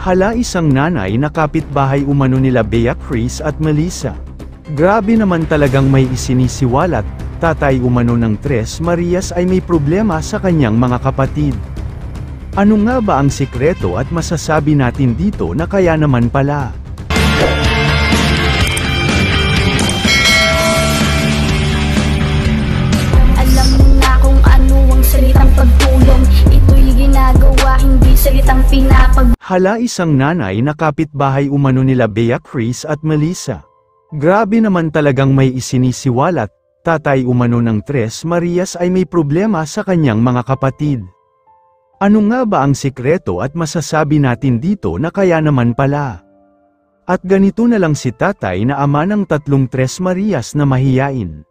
Hala, isang nanay na kapitbahay umano nila Bea, Chris at Melissa. Grabe naman talagang may isinisiwalat, tatay umano ng Tres Marias ay may problema sa kanyang mga kapatid. Ano nga ba ang sikreto at masasabi natin dito na kaya naman pala? Alam mo na kung ano ang salitang pagtulong, ito'y ginagawa, hindi salitang Hala, isang nanay na kapitbahay umano nila Bea, Chris at Melissa. Grabe naman talagang may isinisiwalat, tatay umano ng Tres Marias ay may problema sa kanyang mga kapatid. Ano nga ba ang sikreto at masasabi natin dito na kaya naman pala? At ganito na lang si tatay na ama ng tatlong Tres Marias na mahiyain.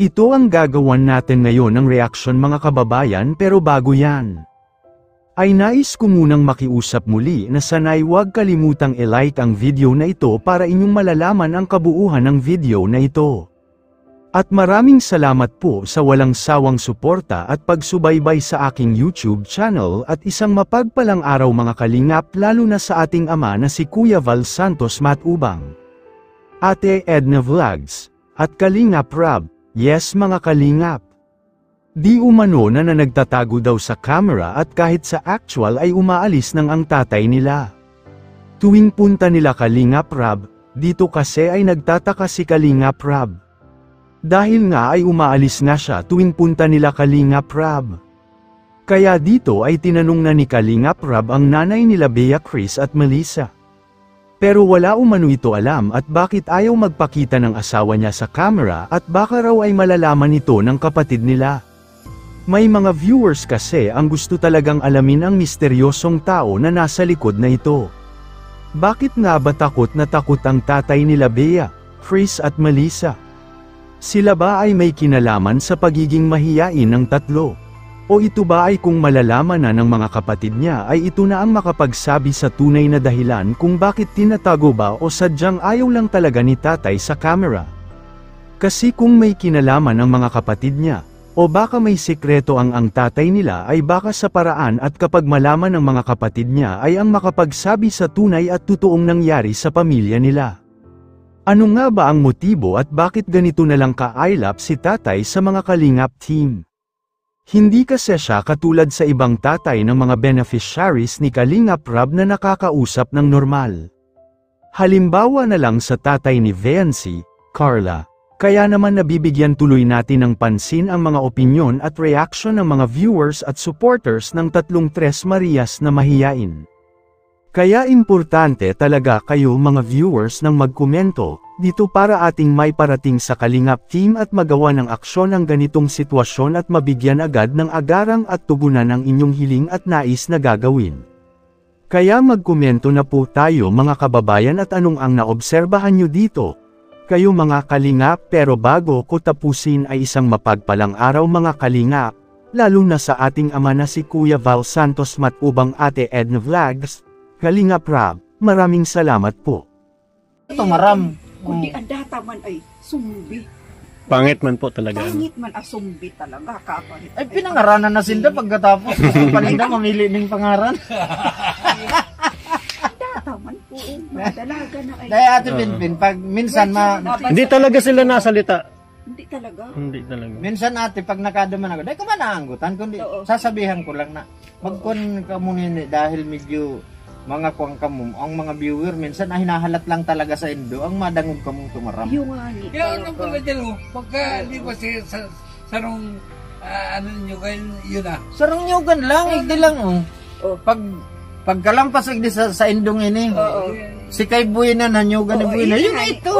Ito ang gagawan natin ngayon ng reaksyon mga kababayan, pero bago yan, ay nais ko munang makiusap muli na sana'y huwag kalimutang i-like ang video na ito para inyong malalaman ang kabuuhan ng video na ito. At maraming salamat po sa walang sawang suporta at pagsubaybay sa aking YouTube channel, at isang mapagpalang araw mga kalingap, lalo na sa ating ama na si Kuya Val Santos Matubang, Ate Edna Vlogs, at Kalingap Rob. Yes mga kalingap, di umano na nagtatago daw sa camera at kahit sa actual ay umaalis ng ang tatay nila. Tuwing punta nila Kalingap Rob, dito kasi ay nagtataka si Kalingap Rob. Dahil nga ay umaalis nga siya tuwing punta nila Kalingap Rob. Kaya dito ay tinanong na ni Kalingap Rob ang nanay nila Bea, Chris at Melissa. Pero wala umano ito alam at bakit ayaw magpakita ng asawa niya sa camera, at baka raw ay malalaman ito ng kapatid nila. May mga viewers kasi ang gusto talagang alamin ang misteryosong tao na nasa likod na ito. Bakit nga ba takot na takot ang tatay nila Bea, Chris at Melissa? Sila ba ay may kinalaman sa pagiging mahiyain ng tatlo? O ito ba ay kung malalaman na ng mga kapatid niya ay ito na ang makapagsabi sa tunay na dahilan kung bakit tinatago ba o sadyang ayaw lang talaga ni tatay sa camera? Kasi kung may kinalaman ang mga kapatid niya, o baka may sikreto ang tatay nila, ay baka sa paraan at kapag malaman ng mga kapatid niya ay ang makapagsabi sa tunay at totoong nangyari sa pamilya nila. Ano nga ba ang motibo at bakit ganito na lang ka-ailap si tatay sa mga Kalingap team? Hindi kasi siya katulad sa ibang tatay ng mga beneficiaries ni Kalingap Rob na nakakausap ng normal. Halimbawa na lang sa tatay ni Viancy, Carla. Kaya naman nabibigyan tuloy natin ng pansin ang mga opinyon at reaksyon ng mga viewers at supporters ng tatlong Tres Marias na mahiyain. Kaya importante talaga kayo mga viewers nang magkomento dito para ating may parating sa Kalingap team at magawa ng aksyon ang ganitong sitwasyon at mabigyan agad ng agarang at tugunan ang inyong hiling at nais na gagawin. Kaya magkomento na po tayo mga kababayan, at anong ang naobserbahan nyo dito? Kayo mga kalingap, pero bago ko tapusin ay isang mapagpalang araw mga kalingap, lalo na sa ating ama na si Kuya Val Santos Matubang, Ate Edna Vlogs, Kalingap Rob, maraming salamat po. Ito maram. Kundi ang data man ay sumbi. Pangit man po talaga. Pangit man ang sumbi talaga. Kapalit. Ay pinangaranan na sila pagkatapos. Paninda mamili ng pangaran. Data man po. Dalaga na ay. Dahil Ate Pinpin, pag minsan Hindi talaga sila nasalita. Hindi talaga. Hindi talaga. minsan ate, pag nakaduman ako, dahil ka man naanggutan, kundi Oo. sasabihan ko lang na, magkon ka muna yun, dahil medyo mga kuwang kamum, ang mga viewer, minsan ay hinahalat lang talaga sa indo, ang madangog kamong tumaram. Yung nga ni. Kaya ano pala dyan mo, pagka di ba sa sarong ano ninyo kayo, yun ah. Sarang nyugan lang, hindi lang oh. Oh. Pagkalampas sa indong ini, Oo. si kay Buena na nyugan ni Oo, Buena, yun yun ay. ito.